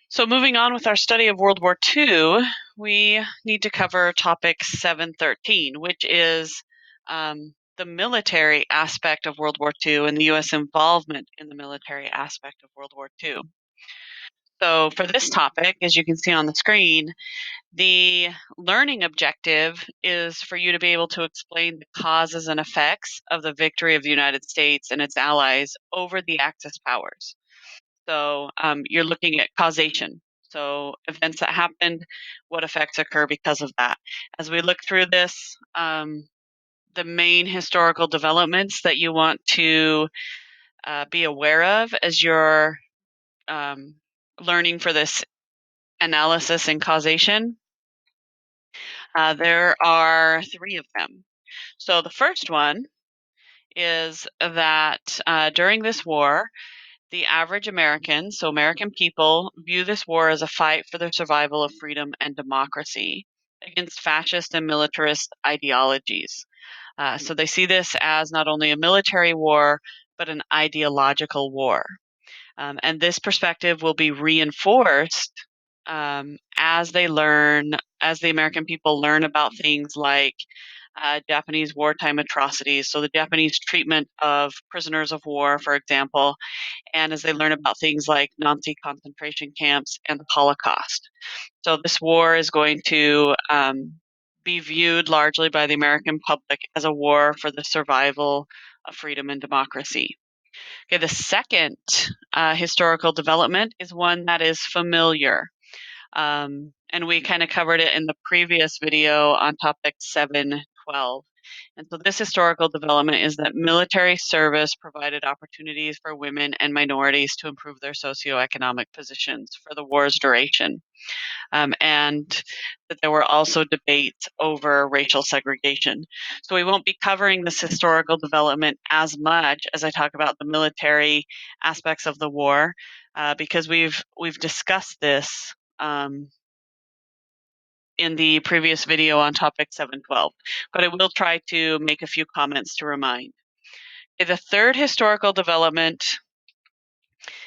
So, moving on with our study of World War II, we need to cover topic 713, which is the military aspect of World War II and the U.S. involvement in the military aspect of World War II. So, for this topic, as you can see on the screen, the learning objective is for you to be able to explain the causes and effects of the victory of the United States and its allies over the Axis powers. So you're looking at causation. So events that happened, what effects occur because of that. As we look through this, the main historical developments that you want to be aware of as you're learning for this analysis and causation, there are three of them. So the first one is that during this war, the average American, so American people, view this war as a fight for the survival of freedom and democracy against fascist and militarist ideologies. So they see this as not only a military war, but an ideological war. And this perspective will be reinforced as they learn, as the American people learn about things like Japanese wartime atrocities. So the Japanese treatment of prisoners of war, for example, and as they learn about things like Nazi concentration camps and the Holocaust. So this war is going to be viewed largely by the American public as a war for the survival of freedom and democracy. Okay, the second historical development is one that is familiar. And we kind of covered it in the previous video on topic 712. And so this historical development is that military service provided opportunities for women and minorities to improve their socioeconomic positions for the war's duration. And that there were also debates over racial segregation. So we won't be covering this historical development as much as I talk about the military aspects of the war, because we've discussed this in the previous video on topic 712, but I will try to make a few comments to remind. The third historical development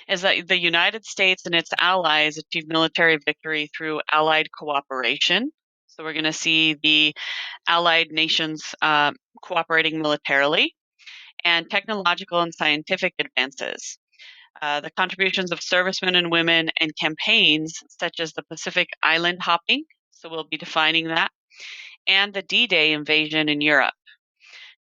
is that the United States and its allies achieved military victory through Allied cooperation. So we're going to see the Allied nations cooperating militarily, and technological and scientific advances. The contributions of servicemen and women and campaigns such as the Pacific Island hopping, so we'll be defining that, and the D-Day invasion in Europe.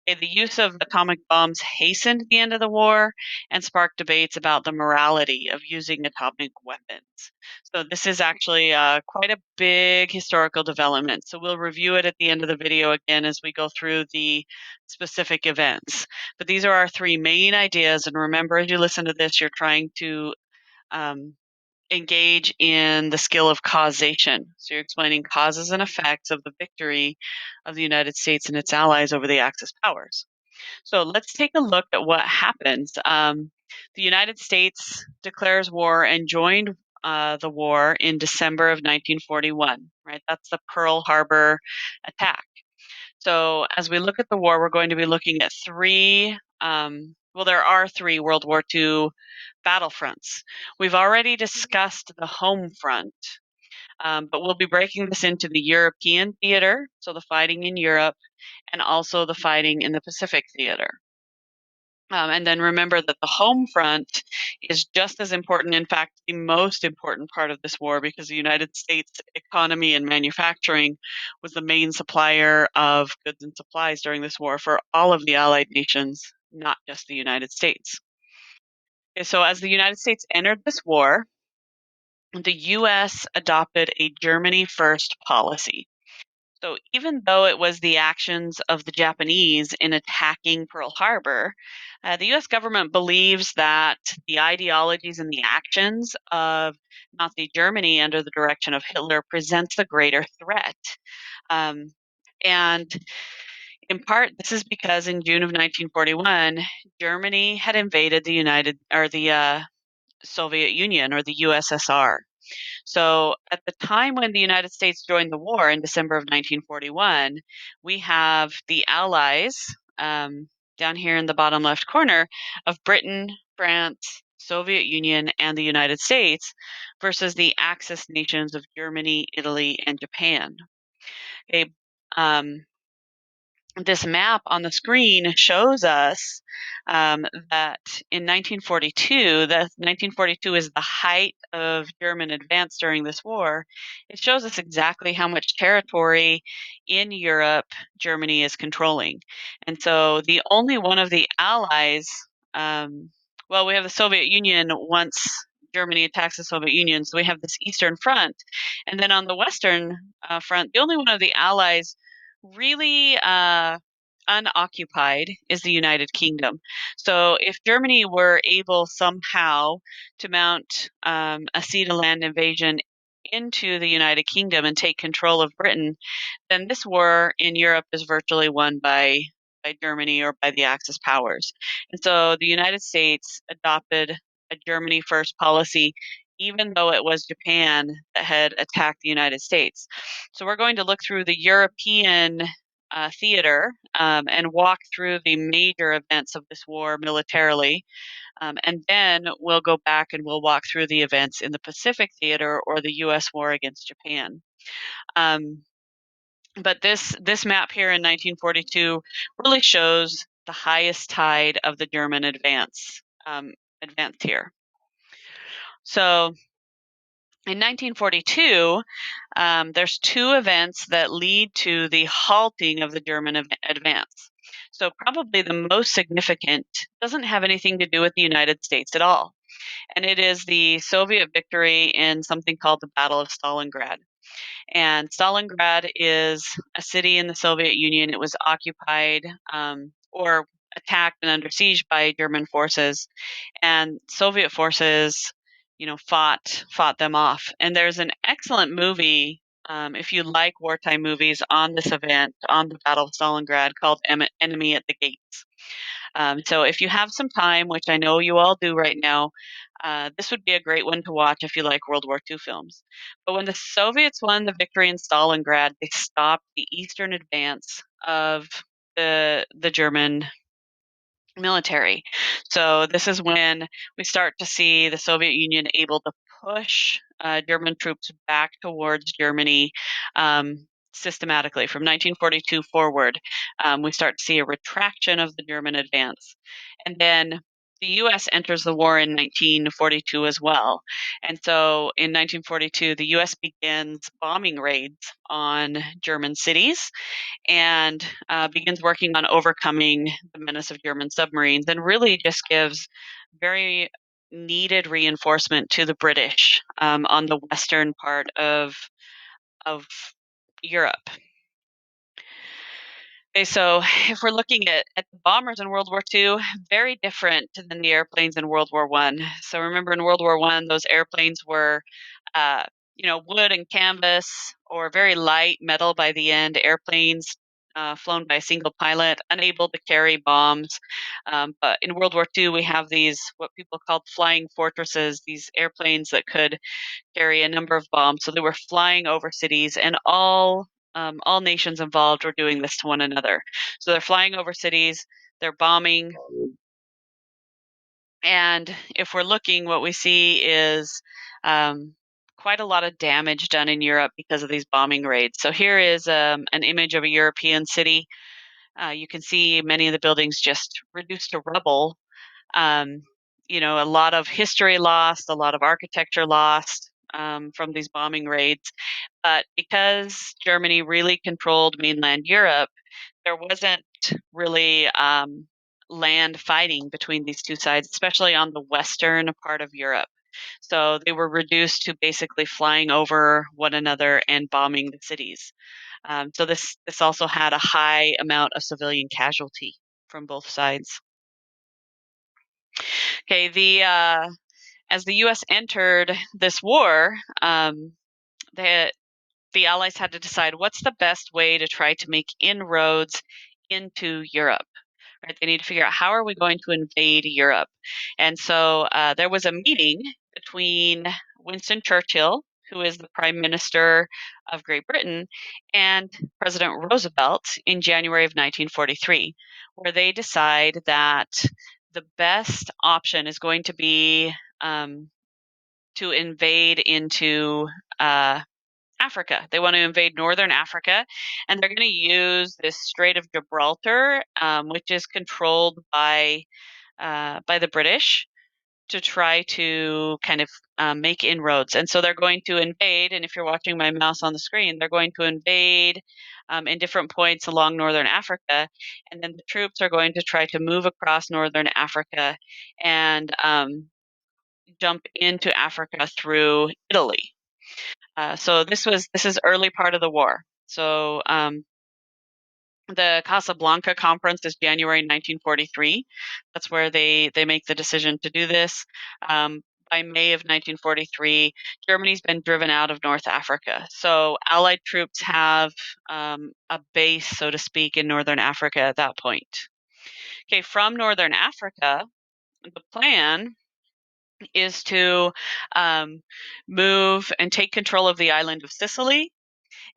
The use of atomic bombs hastened the end of the war and sparked debates about the morality of using atomic weapons. So this is actually quite a big historical development. So we'll review it at the end of the video again as we go through the specific events. But these are our three main ideas. And remember, as you listen to this, you're trying to engage in the skill of causation. So you're explaining causes and effects of the victory of the United States and its allies over the Axis powers. So let's take a look at what happens. The United States declares war and joined the war in December of 1941, right? That's the Pearl Harbor attack. So as we look at the war, we're going to be looking at there are three World War II battlefronts. We've already discussed the home front, but we'll be breaking this into the European theater, so the fighting in Europe, and also the fighting in the Pacific theater. And then remember that the home front is just as important, in fact, the most important part of this war, because the United States economy and manufacturing was the main supplier of goods and supplies during this war for all of the Allied nations, not just the United States. Okay, so as the United States entered this war, the US adopted a Germany first policy. So even though it was the actions of the Japanese in attacking Pearl Harbor, the US government believes that the ideologies and the actions of Nazi Germany under the direction of Hitler presents the greater threat. Um, and in part, this is because in June of 1941, Germany had invaded the Soviet Union, or the USSR. So at the time when the United States joined the war in December of 1941, we have the allies down here in the bottom left corner of Britain, France, Soviet Union, and the United States versus the Axis nations of Germany, Italy, and Japan. Okay, this map on the screen shows us that in 1942, 1942 is the height of German advance during this war. It shows us exactly how much territory in Europe Germany is controlling. And so the only one of the Allies, well, we have the Soviet Union once Germany attacks the Soviet Union, so we have this Eastern Front. And then on the Western front, the only one of the Allies really unoccupied is the United Kingdom. So if Germany were able somehow to mount a sea to land invasion into the United Kingdom and take control of Britain, then this war in Europe is virtually won by Germany or by the Axis powers. And so the United States adopted a Germany first policy, even though it was Japan that had attacked the United States. So we're going to look through the European theater and walk through the major events of this war militarily. And then we'll go back and we'll walk through the events in the Pacific theater or the US war against Japan. But this map here in 1942 really shows the highest tide of the German advance here. So in 1942, there's two events that lead to the halting of the German advance. So probably the most significant doesn't have anything to do with the United States at all, and it is the Soviet victory in something called the Battle of Stalingrad. And Stalingrad is a city in the Soviet Union. It was occupied or attacked and under siege by German forces, and Soviet forces, fought them off. And there's an excellent movie, if you like wartime movies, on this event, on the Battle of Stalingrad, called Enemy at the Gates. So if you have some time, which I know you all do right now, this would be a great one to watch if you like World War II films. But when the Soviets won the victory in Stalingrad, they stopped the eastern advance of the German military. So this is when we start to see the Soviet Union able to push German troops back towards Germany systematically. From 1942 forward, we start to see a retraction of the German advance. And then the US enters the war in 1942 as well. And so in 1942, the US begins bombing raids on German cities and begins working on overcoming the menace of German submarines, and really just gives very needed reinforcement to the British on the western part of Europe. Okay, so if we're looking at the bombers in World War II, very different than the airplanes in World War One. So remember, in World War One, those airplanes were, uh, wood and canvas or very light metal by the end. Airplanes flown by a single pilot, unable to carry bombs. But in World War II, we have these what people called flying fortresses. These airplanes that could carry a number of bombs. So they were flying over cities, and all nations involved were doing this to one another. So they're flying over cities, they're bombing, and if we're looking, what we see is quite a lot of damage done in Europe because of these bombing raids. So here is an image of a European city. You can see many of the buildings just reduced to rubble. Um, a lot of history lost, a lot of architecture lost from these bombing raids. But because Germany really controlled mainland Europe, there wasn't really land fighting between these two sides, especially on the western part of Europe. So they were reduced to basically flying over one another and bombing the cities. So this also had a high amount of civilian casualty from both sides. Okay, the as the U.S. entered this war, the Allies had to decide what's the best way to try to make inroads into Europe. Right? They need to figure out how are we going to invade Europe. And so there was a meeting between Winston Churchill, who is the Prime Minister of Great Britain, and President Roosevelt in January of 1943, where they decide that the best option is going to be to invade into Africa. They want to invade northern Africa, and they're going to use this Strait of Gibraltar, which is controlled by the British, to try to kind of make inroads. And so they're going to invade. And if you're watching my mouse on the screen, they're going to invade in different points along northern Africa, and then the troops are going to try to move across northern Africa and jump into Africa through Italy. So this is early part of the war. So the Casablanca Conference is January 1943. That's where they make the decision to do this. By May of 1943, Germany's been driven out of North Africa. So Allied troops have a base, so to speak, in Northern Africa at that point. Okay, from Northern Africa, the plan is to move and take control of the island of Sicily,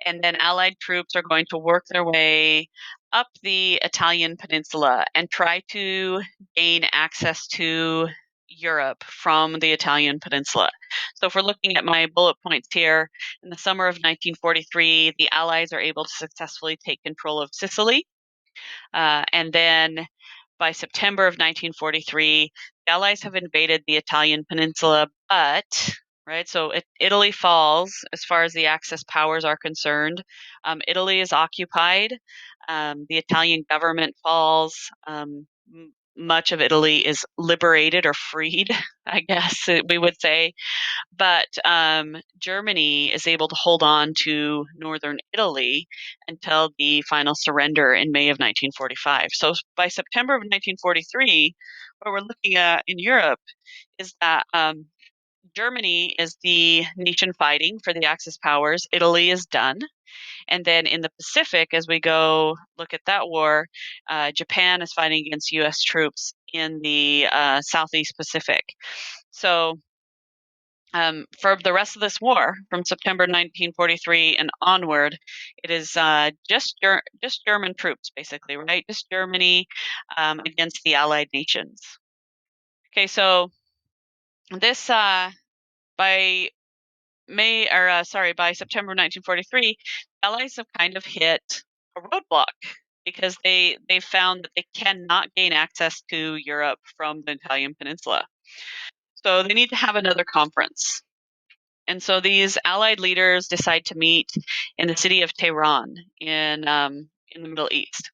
and then Allied troops are going to work their way up the Italian peninsula and try to gain access to Europe from the Italian peninsula. So if we're looking at my bullet points here, in the summer of 1943, the Allies are able to successfully take control of Sicily. And then by September of 1943, the Allies have invaded the Italian peninsula, but right, so Italy falls as far as the Axis powers are concerned. Italy is occupied. The Italian government falls. Much of Italy is liberated or freed, I guess we would say. But Germany is able to hold on to northern Italy until the final surrender in May of 1945. So by September of 1943, what we're looking at in Europe is that Germany is the nation fighting for the Axis powers. Italy is done. And then in the Pacific, as we go look at that war, Japan is fighting against U.S. troops in the Southeast Pacific. So for the rest of this war, from September 1943 and onward, it is just German troops, basically, right? Just Germany against the Allied nations. Okay, so this by by September 1943, Allies have kind of hit a roadblock because they found that they cannot gain access to Europe from the Italian peninsula. So they need to have another conference. And so these Allied leaders decide to meet in the city of Tehran in the Middle East.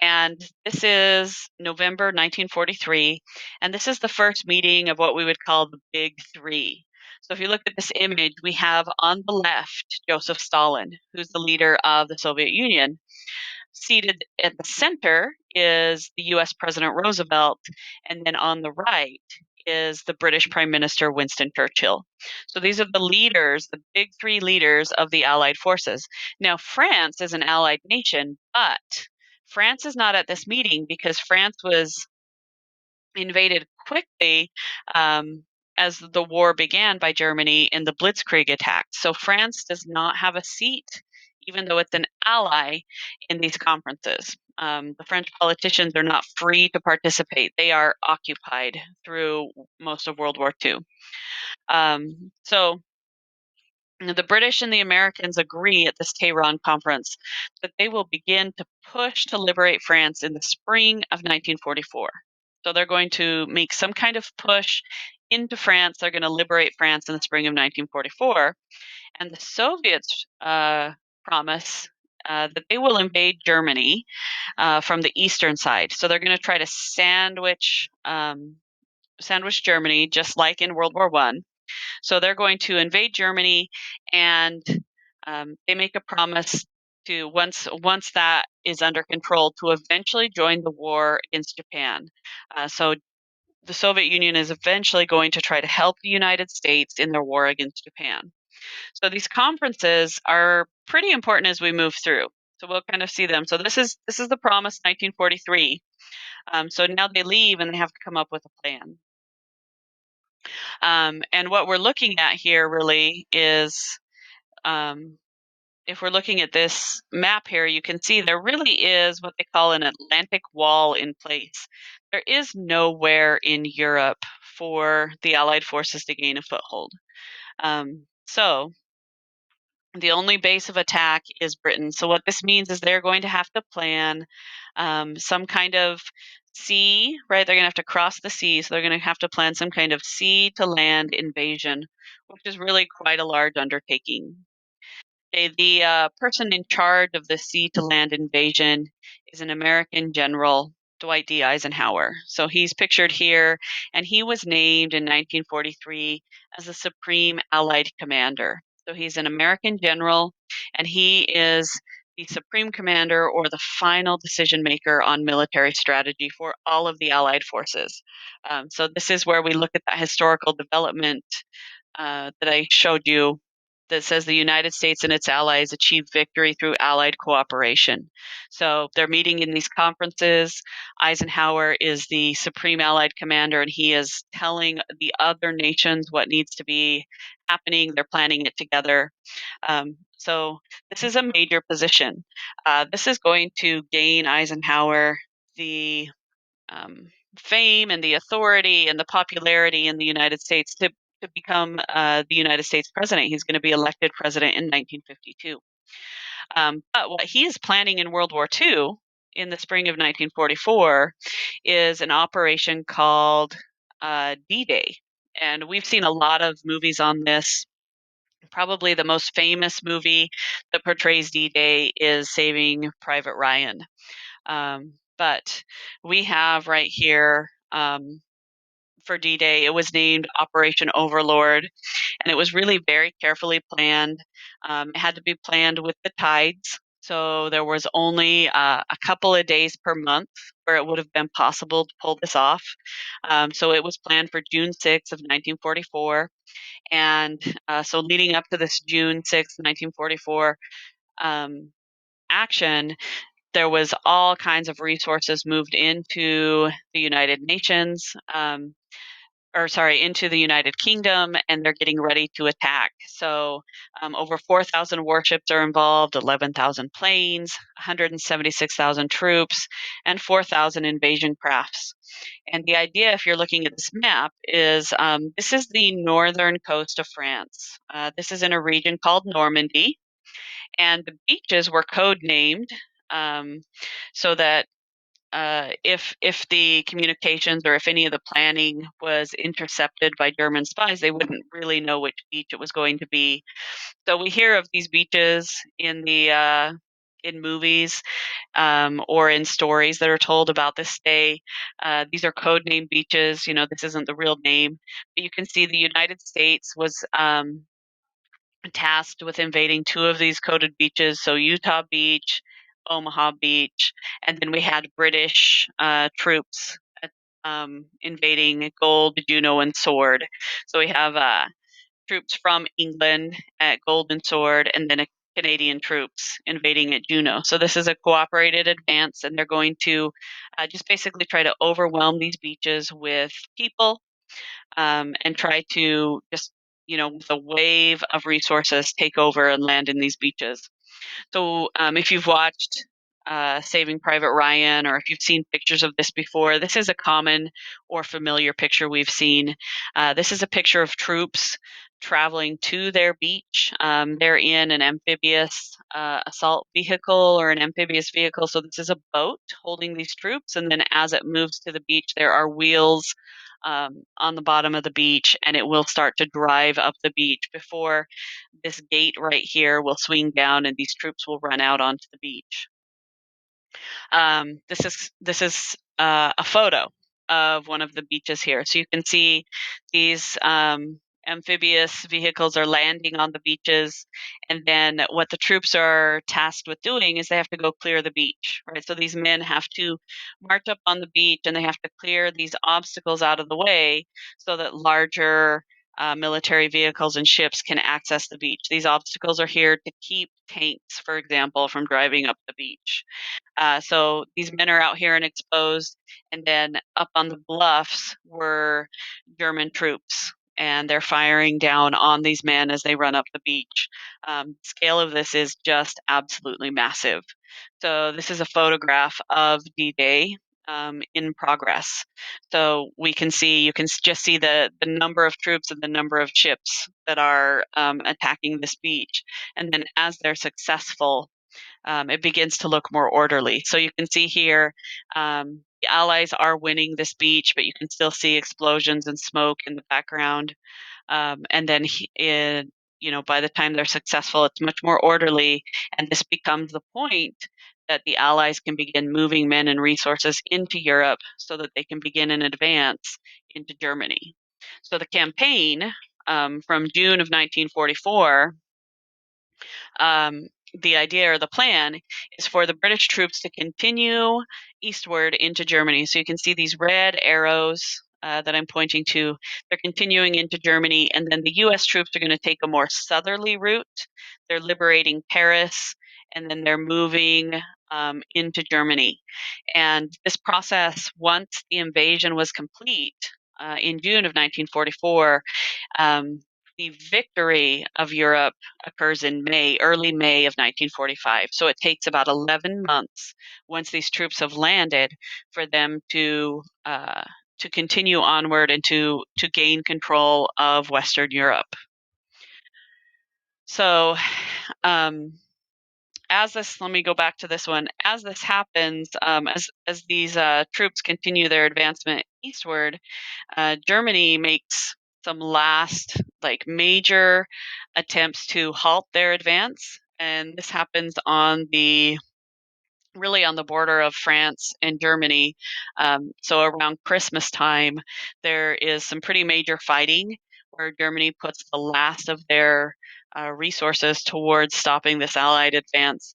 And this is November 1943. And this is the first meeting of what we would call the Big Three. So if you look at this image, we have on the left Joseph Stalin, who's the leader of the Soviet Union. Seated at the center is the US President Roosevelt, and then on the right is the British Prime Minister Winston Churchill. So these are the leaders, the big three leaders of the Allied forces. Now, France is an Allied nation, but France is not at this meeting because France was invaded quickly as the war began by Germany in the Blitzkrieg attack. So France does not have a seat, even though it's an ally in these conferences. The French politicians are not free to participate. They are occupied through most of World War II. So the British and the Americans agree at this Tehran conference that they will begin to push to liberate France in the spring of 1944. So they're going to make some kind of push into France. They're going to liberate France in the spring of 1944. And the Soviets promise that they will invade Germany from the eastern side. So they're going to try to sandwich Germany, just like in World War I. So they're going to invade Germany, and they make a promise to once that is under control to eventually join the war against Japan. So the Soviet Union is eventually going to try to help the United States in their war against Japan. So these conferences are pretty important as we move through. So we'll kind of see them. So this is the promise, 1943. So now they leave and they have to come up with a plan. And what we're looking at here really is if we're looking at this map here, you can see there really is what they call an Atlantic wall in place. There is nowhere in Europe for the Allied forces to gain a foothold. So the only base of attack is Britain. So what this means is they're going to have to plan some kind of sea, right? They're going to have to cross the sea. So they're going to have to plan some kind of sea to land invasion, which is really quite a large undertaking. The person in charge of the sea to land invasion is an American general, Dwight D. Eisenhower. So he's pictured here, and he was named in 1943 as the Supreme Allied Commander. So he's an American general, and he is the Supreme Commander or the final decision maker on military strategy for all of the Allied forces. So this is where we look at that historical development that I showed you that says the United States and its allies achieved victory through allied cooperation. So they're meeting in these conferences. Eisenhower is the supreme allied commander, and he is telling the other nations what needs to be happening. They're planning it together. So this is a major position. This is going to gain Eisenhower the fame and the authority and the popularity in the United States to become the United States president. He's going to be elected president in 1952. But what he is planning in World War II in the spring of 1944 is an operation called D-Day. And we've seen a lot of movies on this. Probably the most famous movie that portrays D-Day is Saving Private Ryan. But we have right here for D-Day, it was named Operation Overlord, and it was really very carefully planned. It had to be planned with the tides, so there was only a couple of days per month where it would have been possible to pull this off. So it was planned for June 6th of 1944, and so leading up to this June 6th, 1944 um, action, there was all kinds of resources moved into the United Nations, or sorry, into the United Kingdom, and they're getting ready to attack. So over 4,000 warships are involved, 11,000 planes, 176,000 troops, and 4,000 invasion crafts. And the idea, if you're looking at this map, is this is the northern coast of France. This is in a region called Normandy, and the beaches were code named um, so that if the communications or if any of the planning was intercepted by German spies, they wouldn't really know which beach it was going to be. So we hear of these beaches in the in movies or in stories that are told about this day. These are code name beaches. You know, this isn't the real name, but you can see the United States was tasked with invading two of these coded beaches, so Utah Beach, Omaha Beach, and then we had British troops invading Gold, Juno, and Sword. So we have troops from England at Gold and Sword, and then Canadian troops invading at Juno. So this is a cooperated advance, and they're going to just basically try to overwhelm these beaches with people and try to just, you know, with a wave of resources, take over and land in these beaches. So if you've watched Saving Private Ryan, or if you've seen pictures of this before, this is a common or familiar picture we've seen. This is a picture of troops traveling to their beach. They're in an amphibious assault vehicle or an amphibious vehicle. So this is a boat holding these troops, and then as it moves to the beach, there are wheels on the bottom of the beach, and it will start to drive up the beach before this gate right here will swing down and these troops will run out onto the beach. This is a photo of one of the beaches here. So you can see these amphibious vehicles are landing on the beaches, and then what the troops are tasked with doing is they have to go clear the beach, right? So these men have to march up on the beach and they have to clear these obstacles out of the way so that larger military vehicles and ships can access the beach. These obstacles are here to keep tanks, for example, from driving up the beach. So these men are out here and exposed, and then up on the bluffs were German troops. and they're firing down on these men as they run up the beach. Scale of this is just absolutely massive. So this is a photograph of D-Day in progress. So we can see, you can just see the number of troops and the number of ships that are attacking this beach. And then as they're successful, it begins to look more orderly. So you can see here, the Allies are winning this beach, but you can still see explosions and smoke in the background. And then, by the time they're successful, it's much more orderly, and this becomes the point that the Allies can begin moving men and resources into Europe so that they can begin an advance into Germany. So the campaign from June of 1944, um, the idea or the plan is for the British troops to continue eastward into Germany. So you can see these red arrows that I'm pointing to. They're continuing into Germany, and then the US troops are going to take a more southerly route. They're liberating Paris, and then they're moving into Germany. And this process, once the invasion was complete in June of 1944, um, the victory of Europe occurs in early May of 1945. So it takes about 11 months once these troops have landed for them to continue onward and to gain control of Western Europe. So, let me go back to this one. As this happens, as these troops continue their advancement eastward, Germany makes some last major attempts to halt their advance, and this happens really on the border of France and Germany. So around Christmas time, there is some pretty major fighting where Germany puts the last of their resources towards stopping this Allied advance.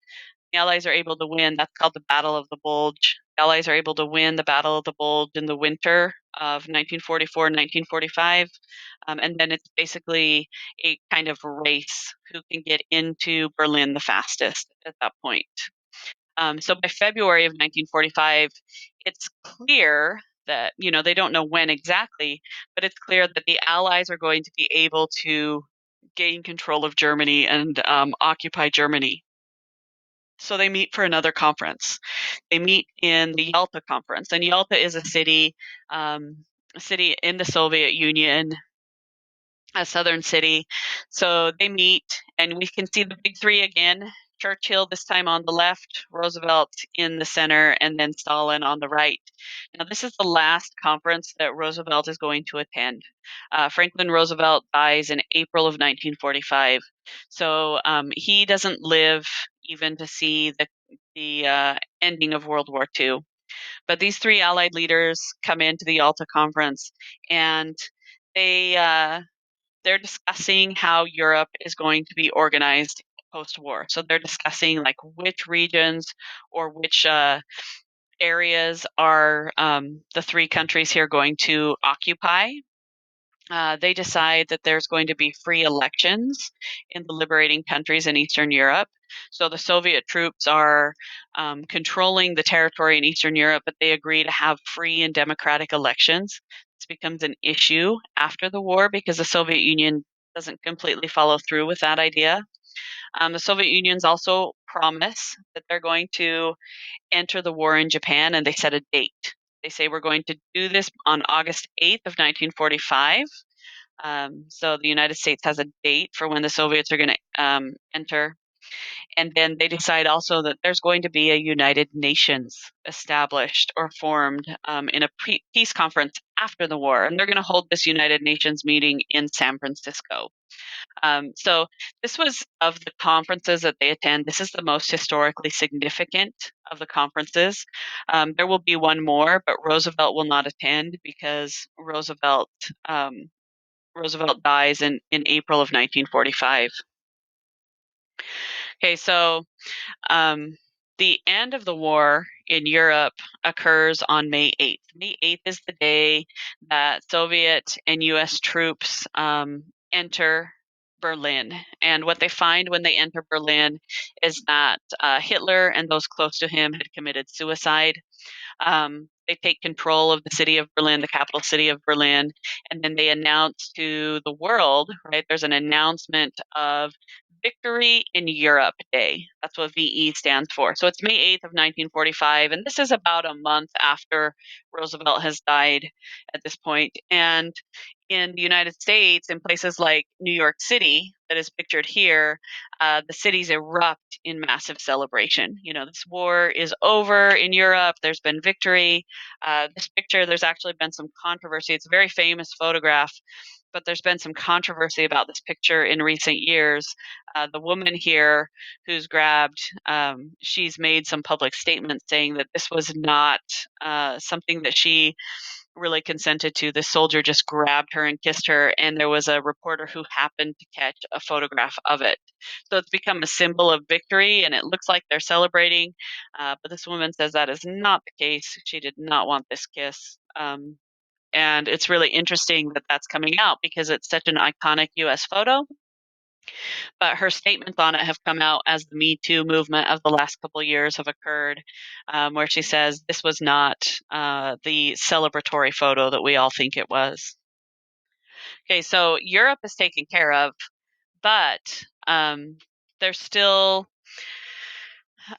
The Allies are able to win. That's called the Battle of the Bulge. The Allies are able to win the Battle of the Bulge in the winter of 1944-1945. And then it's basically a kind of race who can get into Berlin the fastest at that point. So by February of 1945, it's clear that, they don't know when exactly, but it's clear that the Allies are going to be able to gain control of Germany and occupy Germany. So they meet for another conference. They meet in the Yalta Conference, and Yalta is a city in the Soviet Union, a southern city. So they meet, and we can see the big three again. Churchill this time on the left, Roosevelt in the center, and then Stalin on the right. Now, this is the last conference that Roosevelt is going to attend. Franklin Roosevelt dies in April of 1945, so he doesn't live even to see the ending of World War II. But these three Allied leaders come into the Yalta Conference, and they they're discussing how Europe is going to be organized post-war. So they're discussing which regions or which areas are the three countries here going to occupy. They decide that there's going to be free elections in the liberating countries in Eastern Europe. So the Soviet troops are controlling the territory in Eastern Europe, but they agree to have free and democratic elections. This becomes an issue after the war because the Soviet Union doesn't completely follow through with that idea. The Soviet Unions also promise that they're going to enter the war in Japan, and they set a date. They say we're going to do this on August 8th of 1945. So the United States has a date for when the Soviets are going to enter. And then they decide also that there's going to be a United Nations established or formed in a peace conference after the war. And they're going to hold this United Nations meeting in San Francisco. So this was, of the conferences that they attend, this is the most historically significant of the conferences. There will be one more, but Roosevelt will not attend because Roosevelt dies in April of 1945. Okay, so the end of the war in Europe occurs on May 8th. May 8th is the day that Soviet and US troops enter Berlin. And what they find when they enter Berlin is that Hitler and those close to him had committed suicide. they take control of the city of Berlin, the capital city of Berlin, and then they announce to the world, right? There's an announcement of Victory in Europe Day. That's what VE stands for. So it's May 8th of 1945, and this is about a month after Roosevelt has died at this point. And in the United States, in places like New York City, that is pictured here, the cities erupt in massive celebration. You know, this war is over in Europe. There's been victory. This picture, there's actually been some controversy. It's a very famous photograph, but there's been some controversy about this picture in recent years. The woman here who's grabbed, she's made some public statements saying that this was not something that she really consented to. This soldier just grabbed her and kissed her, and there was a reporter who happened to catch a photograph of it. So it's become a symbol of victory, and it looks like they're celebrating. But this woman says that is not the case. She did not want this kiss. And it's really interesting that that's coming out because it's such an iconic US photo. But her statements on it have come out as the Me Too movement of the last couple of years have occurred, where she says this was not the celebratory photo that we all think it was. Okay, so Europe is taken care of, but there's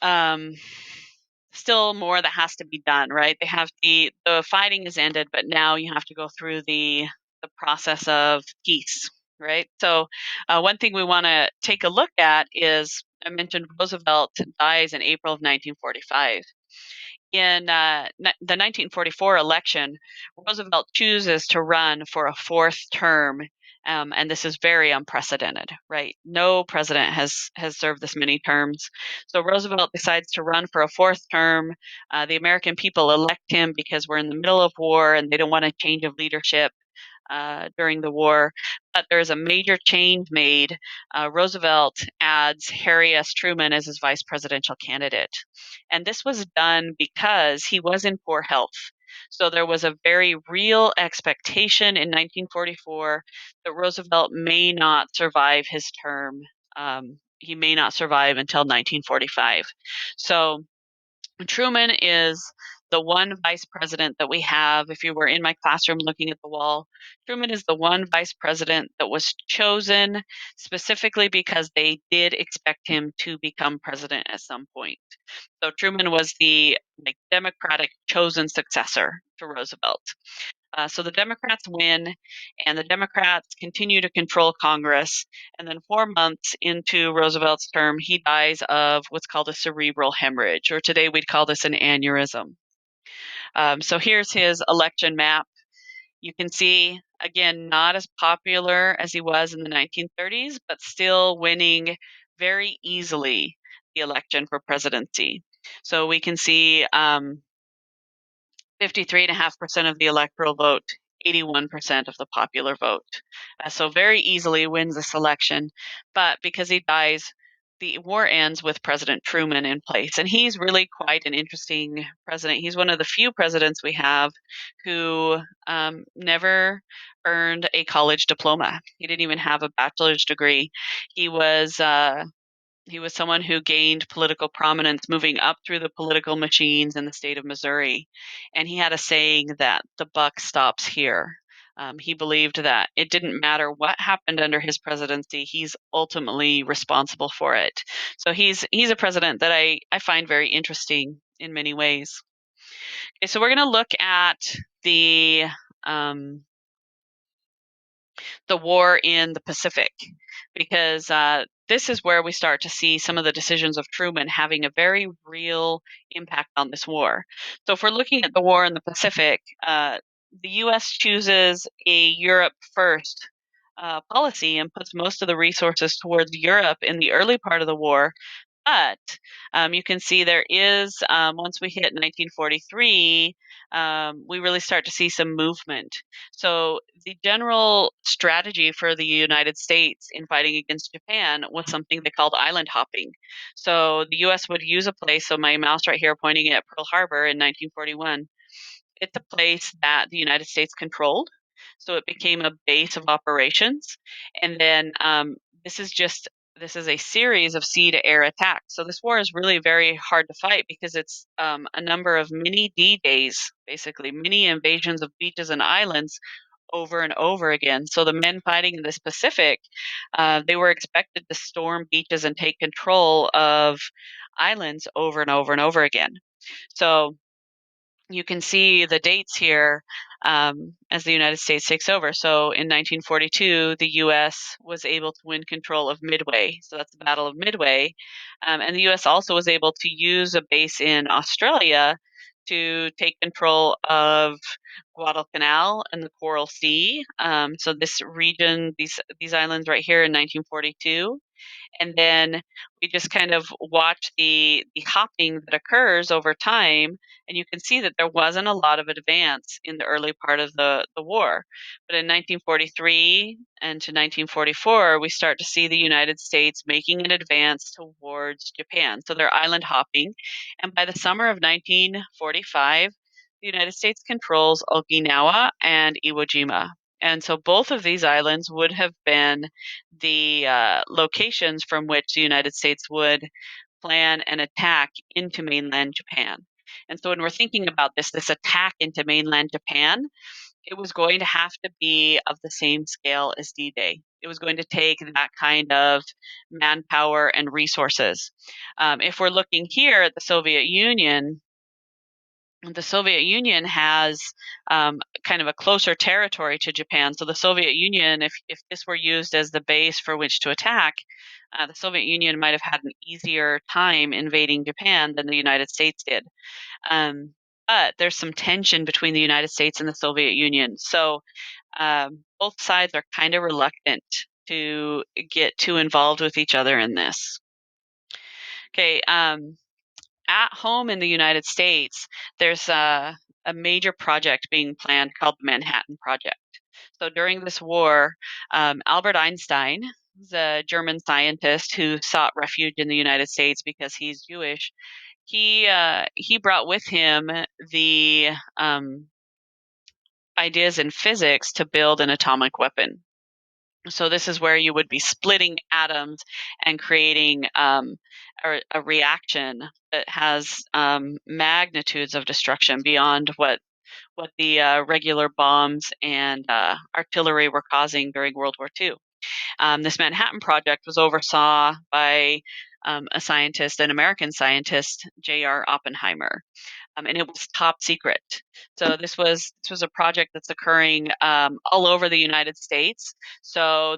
um, still more that has to be done, right? They have the fighting is ended, but now you have to go through the process of peace, right? So one thing we want to take a look at is I mentioned Roosevelt dies in April of 1945. In the 1944 election, Roosevelt chooses to run for a fourth term, and this is very unprecedented, right? No president has served this many terms. So Roosevelt decides to run for a fourth term. The American people elect him because we're in the middle of war and they don't want a change of leadership during the war. But there's a major change made. Roosevelt adds Harry S. Truman as his vice presidential candidate. And this was done because he was in poor health. So there was a very real expectation in 1944 that Roosevelt may not survive his term. He may not survive until 1945. So Truman is the one vice president that we have. If you were in my classroom looking at the wall, Truman is the one vice president that was chosen specifically because they did expect him to become president at some point. So Truman was the Democratic chosen successor to Roosevelt. So the Democrats win, and the Democrats continue to control Congress. And then 4 months into Roosevelt's term, he dies of what's called a cerebral hemorrhage, or today we'd call this an aneurysm. So here's his election map. You can see, again, not as popular as he was in the 1930s, but still winning very easily the election for presidency. So we can see 53.5% of the electoral vote, 81% of the popular vote. So very easily wins this election. But because he dies, the war ends with President Truman in place. And he's really quite an interesting president. He's one of the few presidents we have who never earned a college diploma. He didn't even have a bachelor's degree. He was someone who gained political prominence moving up through the political machines in the state of Missouri. And he had a saying that the buck stops here. He believed that it didn't matter what happened under his presidency, he's ultimately responsible for it. So he's a president that I find very interesting in many ways. Okay, so we're going to look at um, the war in the Pacific, because this is where we start to see some of the decisions of Truman having a very real impact on this war. So if we're looking at the war in the Pacific, the U.S. chooses a Europe first policy and puts most of the resources towards Europe in the early part of the war. But you can see there is, once we hit 1943, we really start to see some movement. So the general strategy for the United States in fighting against Japan was something they called island hopping. So the U.S. would use a place, so my mouse right here pointing at Pearl Harbor in 1941. It's a place that the United States controlled. So it became a base of operations. And then this is just this is a series of sea-to-air attacks. So this war is really very hard to fight because it's a number of mini D-days, basically mini invasions of beaches and islands over and over again. So the men fighting in this Pacific, they were expected to storm beaches and take control of islands over and over and over again. So you can see the dates here as the United States takes over. So in 1942, the U.S. was able to win control of Midway. So that's the Battle of Midway. And the U.S. also was able to use a base in Australia to take control of Guadalcanal and the Coral Sea. So this region, these islands right here in 1942. And then we just kind of watch the hopping that occurs over time, and you can see that there wasn't a lot of advance in the early part of the war. But in 1943 and to 1944, we start to see the United States making an advance towards Japan. So they're island hopping, and by the summer of 1945, the United States controls Okinawa and Iwo Jima. And so both of these islands would have been the locations from which the United States would plan an attack into mainland Japan. And so when we're thinking about this attack into mainland Japan, it was going to have to be of the same scale as D-Day. It was going to take that kind of manpower and resources. If we're looking here at the Soviet Union has kind of a closer territory to Japan. So the Soviet Union, if this were used as the base for which to attack, the Soviet Union might have had an easier time invading Japan than the United States did. Um, but there's some tension between the United States and the Soviet Union. So both sides are kind of reluctant to get too involved with each other in this. Okay, at home in the United States, there's a major project being planned called the Manhattan Project. So during this war, Albert Einstein, the German scientist who sought refuge in the United States because he's Jewish, he brought with him the ideas in physics to build an atomic weapon. So this is where you would be splitting atoms and creating a reaction that has magnitudes of destruction beyond what the regular bombs and artillery were causing during World War II. This Manhattan Project was oversaw by a scientist, an American scientist, J.R. Oppenheimer, and it was top secret. So this was a project that's occurring all over the United States. So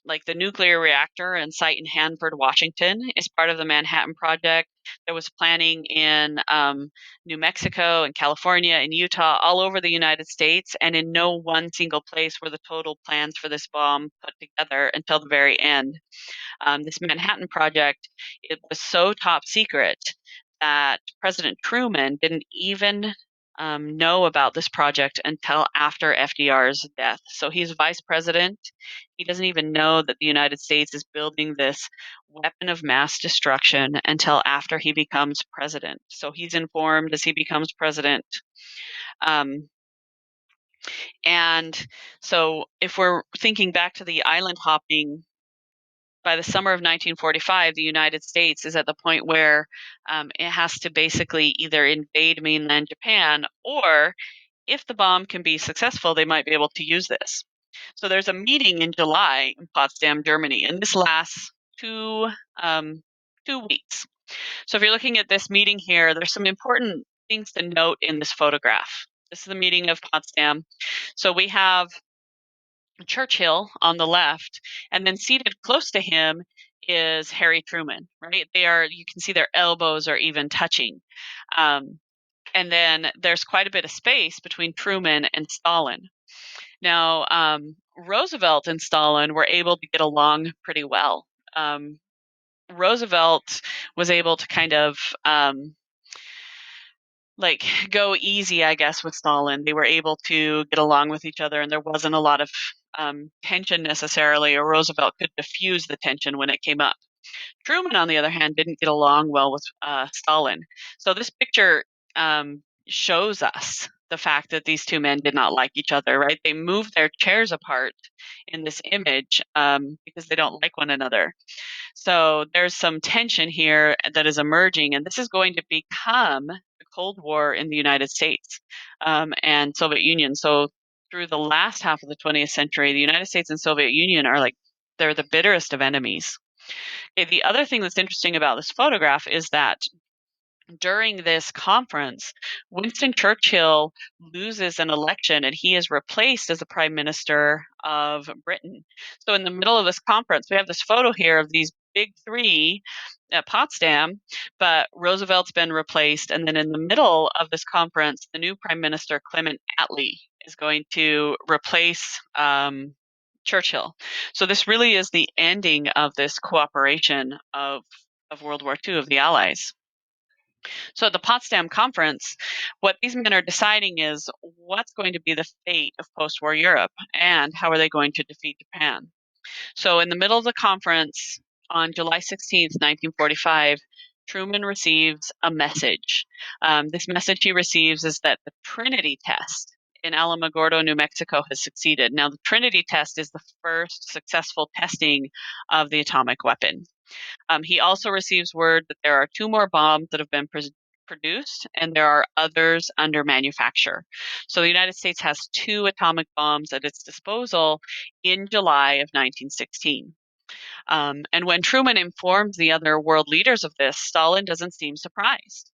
like the nuclear reactor and site in Hanford, Washington, is part of the Manhattan Project. There was planning in New Mexico and California and Utah, all over the United States, and in no one single place were the total plans for this bomb put together until the very end. This Manhattan Project, it was so top secret that President Truman didn't even know about this project until after FDR's death. So he's vice president. He doesn't even know that the United States is building this weapon of mass destruction until after he becomes president. So he's informed as he becomes president. Um, and so if we're thinking back to the island hopping, by the summer of 1945, the United States is at the point where it has to basically either invade mainland Japan, or if the bomb can be successful, they might be able to use this. So there's a meeting in July in Potsdam, Germany, and this lasts um, 2 weeks. So if you're looking at this meeting here, there's some important things to note in this photograph. This is the meeting of Potsdam. So we have Churchill on the left, and then seated close to him is Harry Truman, right? You can see their elbows are even touching. And then there's quite a bit of space between Truman and Stalin. Now, Roosevelt and Stalin were able to get along pretty well. Roosevelt was able to kind of like go easy, I guess, with Stalin. They were able to get along with each other, and there wasn't a lot of tension necessarily, or Roosevelt could diffuse the tension when it came up. Truman, on the other hand, didn't get along well with Stalin. So this picture shows us the fact that these two men did not like each other, right? They moved their chairs apart in this image because they don't like one another. So there's some tension here that is emerging, and this is going to become the Cold War in the United States and Soviet Union. So through the last half of the 20th century, the United States and Soviet Union are like they're the bitterest of enemies. Okay, the other thing that's interesting about this photograph is that during this conference, Winston Churchill loses an election and he is replaced as the Prime Minister of Britain. So, in the middle of this conference, we have this photo here of these big three at Potsdam, but Roosevelt's been replaced. And then in the middle of this conference, the new Prime Minister, Clement Attlee, is going to replace Churchill. So, this really is the ending of this cooperation of World War II of the Allies. So at the Potsdam Conference, what these men are deciding is what's going to be the fate of post war Europe and how are they going to defeat Japan. So in the middle of the conference on July 16th, 1945, Truman receives a message. This message he receives is that the Trinity test in Alamogordo, New Mexico has succeeded. Now, the Trinity test is the first successful testing of the atomic weapon. He also receives word that there are two more bombs that have been produced, and there are others under manufacture. So the United States has two atomic bombs at its disposal in July of 1916. And when Truman informs the other world leaders of this, Stalin doesn't seem surprised.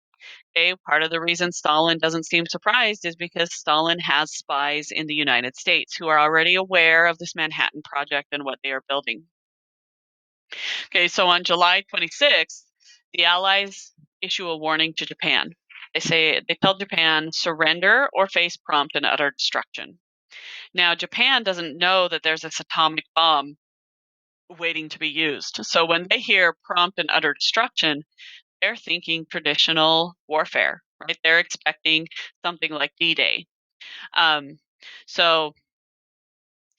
Okay, part of the reason Stalin doesn't seem surprised is because Stalin has spies in the United States who are already aware of this Manhattan Project and what they are building. Okay, so on July 26th, the Allies issue a warning to Japan. They tell Japan surrender or face prompt and utter destruction. Now, Japan doesn't know that there's this atomic bomb waiting to be used. So when they hear prompt and utter destruction, they're thinking traditional warfare, right? They're expecting something like D-Day. Um, so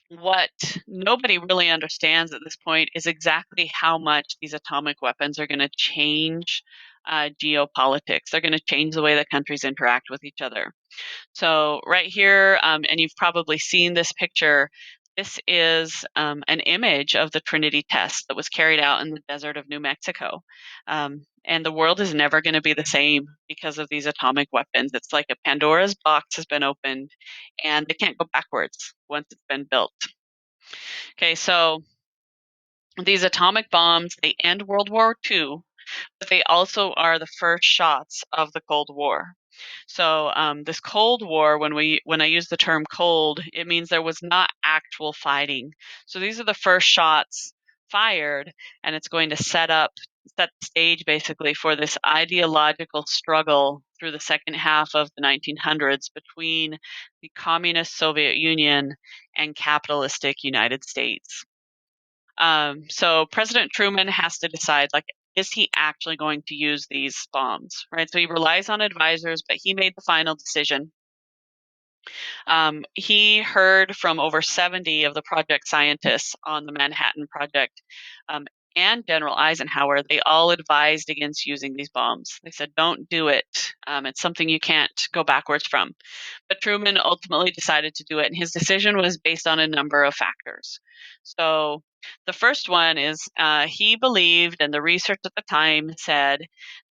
what nobody really understands at this point is exactly how much these atomic weapons are going to change geopolitics. They're going to change the way that countries interact with each other. So, right here, and you've probably seen this picture, this is an image of the Trinity test that was carried out in the desert of New Mexico. And the world is never going to be the same because of these atomic weapons. It's like a Pandora's box has been opened, and they can't go backwards once it's been built. Okay, so these atomic bombs, they end World War II, but they also are the first shots of the Cold War. So this Cold War, when I use the term cold, it means there was not actual fighting. So these are the first shots fired, and it's going to set the stage basically for this ideological struggle through the second half of the 1900s between the communist Soviet Union and capitalistic United States. So President Truman has to decide, like, is he actually going to use these bombs, right? So he relies on advisors, but he made the final decision. He heard from over 70 of the project scientists on the Manhattan Project um, and General Eisenhower. They all advised against using these bombs. They said, don't do it. It's something you can't go backwards from. But Truman ultimately decided to do it, and his decision was based on a number of factors. So the first one is he believed, and the research at the time said,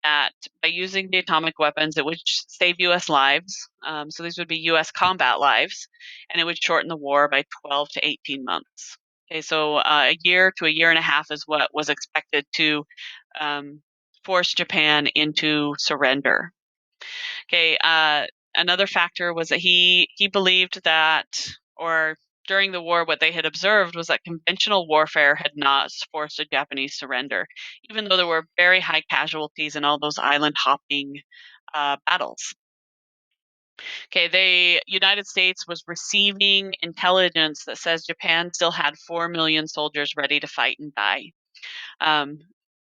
that by using the atomic weapons, it would save U.S. lives. So these would be U.S. combat lives, and it would shorten the war by 12 to 18 months. Okay, so a year to a year and a half is what was expected to force Japan into surrender. Okay, another factor was that he believed that, or during the war, what they had observed was that conventional warfare had not forced a Japanese surrender, even though there were very high casualties in all those island hopping battles. Okay, the United States was receiving intelligence that says Japan still had 4 million soldiers ready to fight and die. Um,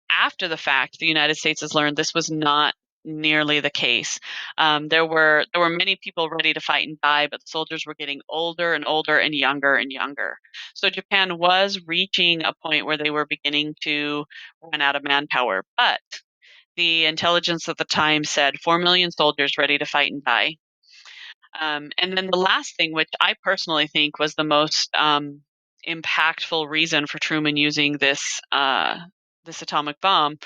After the fact, the United States has learned this was not nearly the case. There were many people ready to fight and die, but the soldiers were getting older and older and younger and younger. So Japan was reaching a point where they were beginning to run out of manpower. But the intelligence at the time said 4 million soldiers ready to fight and die. And then the last thing, which I personally think was the most impactful reason for Truman using this atomic bomb,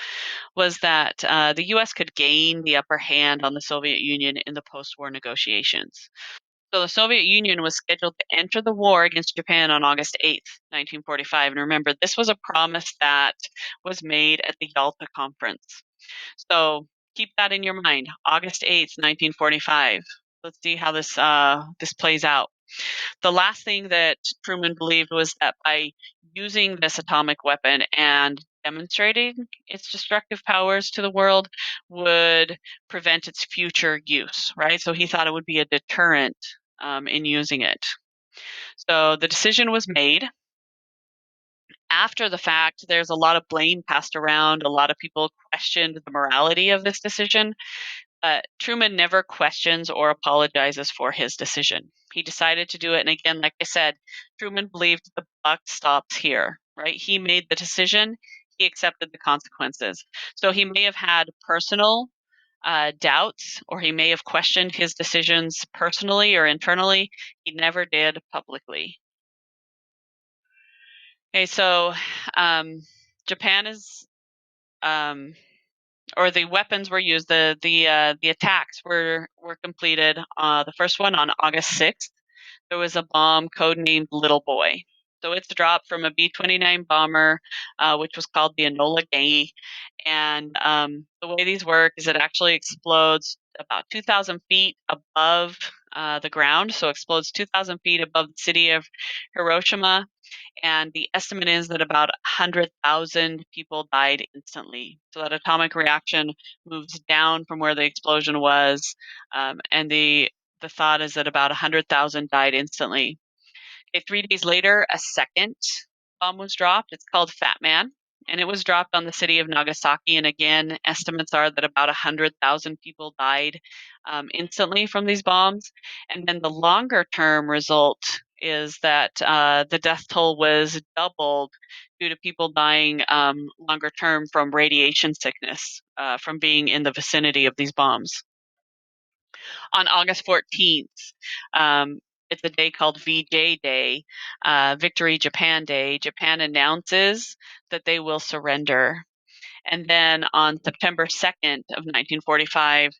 was that the U.S. could gain the upper hand on the Soviet Union in the post-war negotiations. So the Soviet Union was scheduled to enter the war against Japan on August 8th, 1945. And remember, this was a promise that was made at the Yalta Conference. So keep that in your mind. August 8th, 1945. Let's see how this plays out. The last thing that Truman believed was that by using this atomic weapon and demonstrating its destructive powers to the world would prevent its future use, right? So he thought it would be a deterrent in using it. So the decision was made. After the fact, there's a lot of blame passed around. A lot of people questioned the morality of this decision. Truman never questions or apologizes for his decision. He decided to do it. And again, like I said, Truman believed the buck stops here, right? He made the decision, he accepted the consequences. So he may have had personal doubts, or he may have questioned his decisions personally or internally. He never did publicly. Okay, so Japan is um, or the weapons were used. The attacks were completed. The first one on August 6th. There was a bomb codenamed Little Boy. So it's dropped from a B-29 bomber, which was called the Enola Gay. And the way these work is it actually explodes about 2,000 feet above the ground. So explodes 2,000 feet above the city of Hiroshima, and the estimate is that about 100,000 people died instantly. So that atomic reaction moves down from where the explosion was, and the thought is that about 100,000 died instantly. Okay, 3 days later, a second bomb was dropped. It's called Fat Man, and it was dropped on the city of Nagasaki. And again, estimates are that about 100,000 people died instantly from these bombs. And then the longer term result is that the death toll was doubled due to people dying longer term from radiation sickness from being in the vicinity of these bombs. On August 14th, um, it's a day called VJ Day, Victory Japan Day. Japan announces that they will surrender. And then on September 2nd of 1945,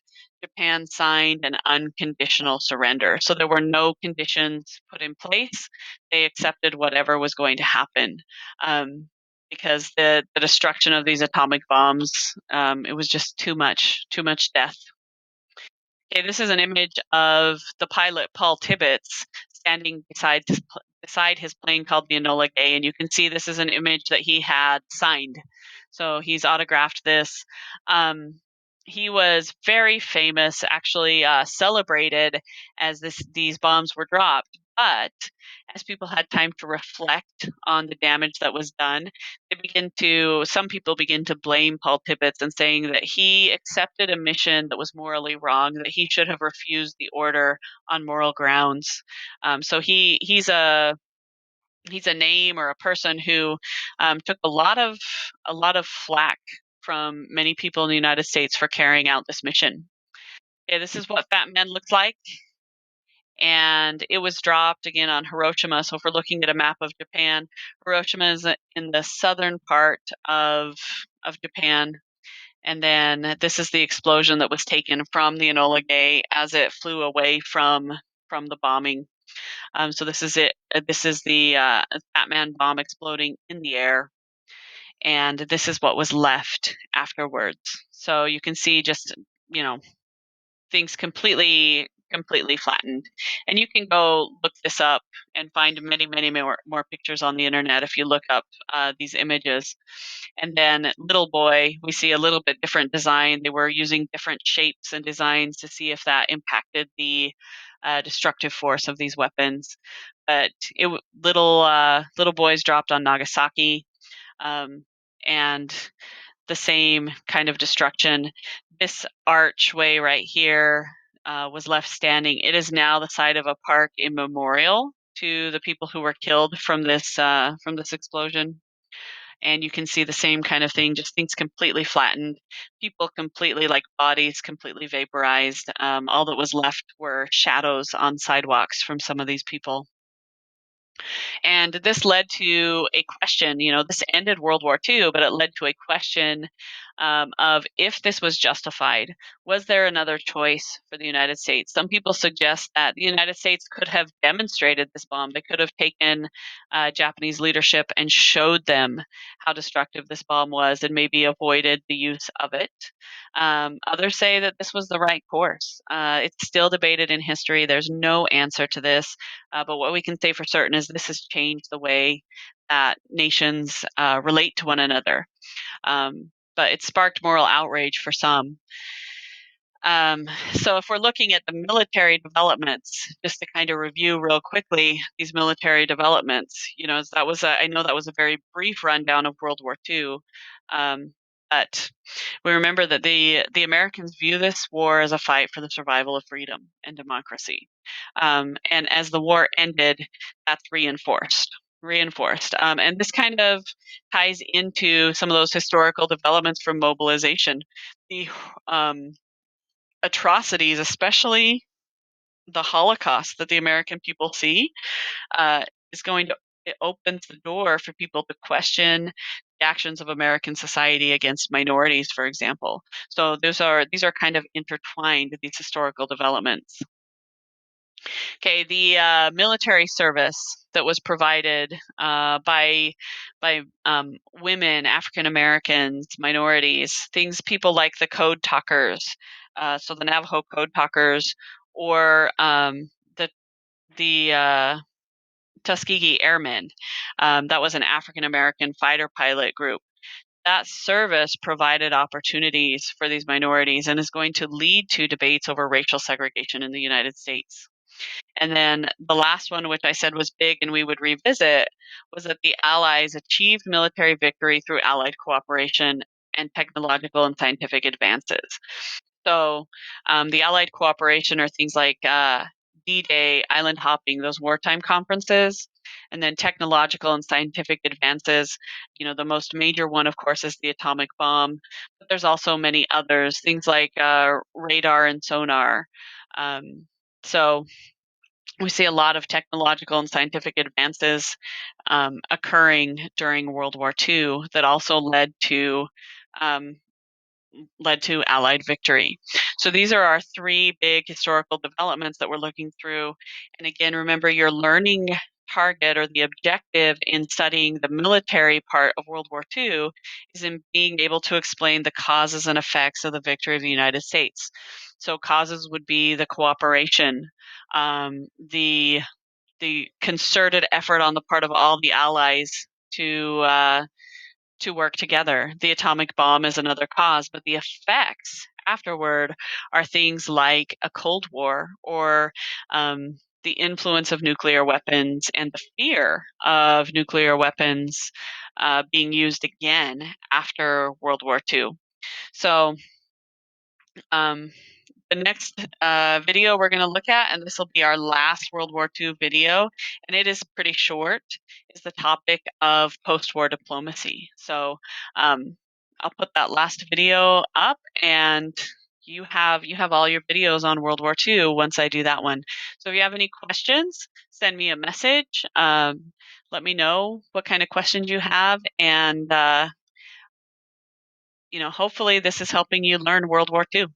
Japan signed an unconditional surrender. So there were no conditions put in place. They accepted whatever was going to happen. Because the destruction of these atomic bombs, it was just too much death. Okay, this is an image of the pilot Paul Tibbets standing beside his plane called the Enola Gay, and you can see this is an image that he had signed. So he's autographed this. Um, he was very famous, actually celebrated as these bombs were dropped. But as people had time to reflect on the damage that was done, some people begin to blame Paul Tibbets and saying that he accepted a mission that was morally wrong, that he should have refused the order on moral grounds. So he's a name or a person who took a lot of flack from many people in the United States for carrying out this mission. Okay, this is what Fat Man looks like, and it was dropped again on Hiroshima. So if we're looking at a map of Japan, Hiroshima is in the southern part of Japan. And then this is the explosion that was taken from the Enola Gay as it flew away from the bombing. So this is it. This is the Fat Man bomb exploding in the air, and this is what was left afterwards. So you can see just you know things completely flattened. And you can go look this up and find many more pictures on the internet if you look up these images. And then Little Boy, we see a little bit different design. They were using different shapes and designs to see if that impacted the destructive force of these weapons. But little boys dropped on Nagasaki, um, and the same kind of destruction. This archway right here was left standing. It is now the site of a park in memorial to the people who were killed from this explosion. and you can see the same kind of thing, just things completely flattened, people completely like bodies completely vaporized. All that was left were shadows on sidewalks from some of these people. And this led to a question, this ended World War II, but it led to a question of if this was justified. Was there another choice for the United States? Some people suggest that the United States could have demonstrated this bomb. They could have taken Japanese leadership and showed them how destructive this bomb was and maybe avoided the use of it. Others say that this was the right course. It's still debated in history. There's no answer to this. But what we can say for certain is this has changed the way that nations relate to one another. But it sparked moral outrage for some. So if we're looking at the military developments, just to kind of review real quickly these military developments, I know that was a very brief rundown of World War II, but we remember that the Americans view this war as a fight for the survival of freedom and democracy, and as the war ended, that's reinforced. And this kind of ties into some of those historical developments from mobilization. The atrocities, especially the Holocaust that the American people see, uh, is going to it opens the door for people to question the actions of American society against minorities, for example. So these are kind of intertwined, these historical developments. Okay, the military service that was provided by women, African Americans, minorities, people like the Code Talkers, so the Navajo Code Talkers, or the Tuskegee Airmen. That was an African American fighter pilot group. That service provided opportunities for these minorities and is going to lead to debates over racial segregation in the United States. And then the last one, which I said was big and we would revisit, was that the Allies achieved military victory through Allied cooperation and technological and scientific advances. So the Allied cooperation are things like D-Day, island hopping, those wartime conferences, and then technological and scientific advances. The most major one, of course, is the atomic bomb, but there's also many others, things like radar and sonar. So we see a lot of technological and scientific advances occurring during World War II that also um, led to Allied victory. So these are our three big historical developments that we're looking through. And again, remember your learning target or the objective in studying the military part of World War II is in being able to explain the causes and effects of the victory of the United States. So causes would be the cooperation, the concerted effort on the part of all the allies to work together. The atomic bomb is another cause, but the effects afterward are things like a Cold War or the influence of nuclear weapons and the fear of nuclear weapons being used again after World War II. So um, the next video we're going to look at, and this will be our last World War II video, and it is pretty short, is the topic of post-war diplomacy. So I'll put that last video up, and you have all your videos on World War II once I do that one. So if you have any questions, send me a message. Let me know what kind of questions you have, and hopefully this is helping you learn World War II.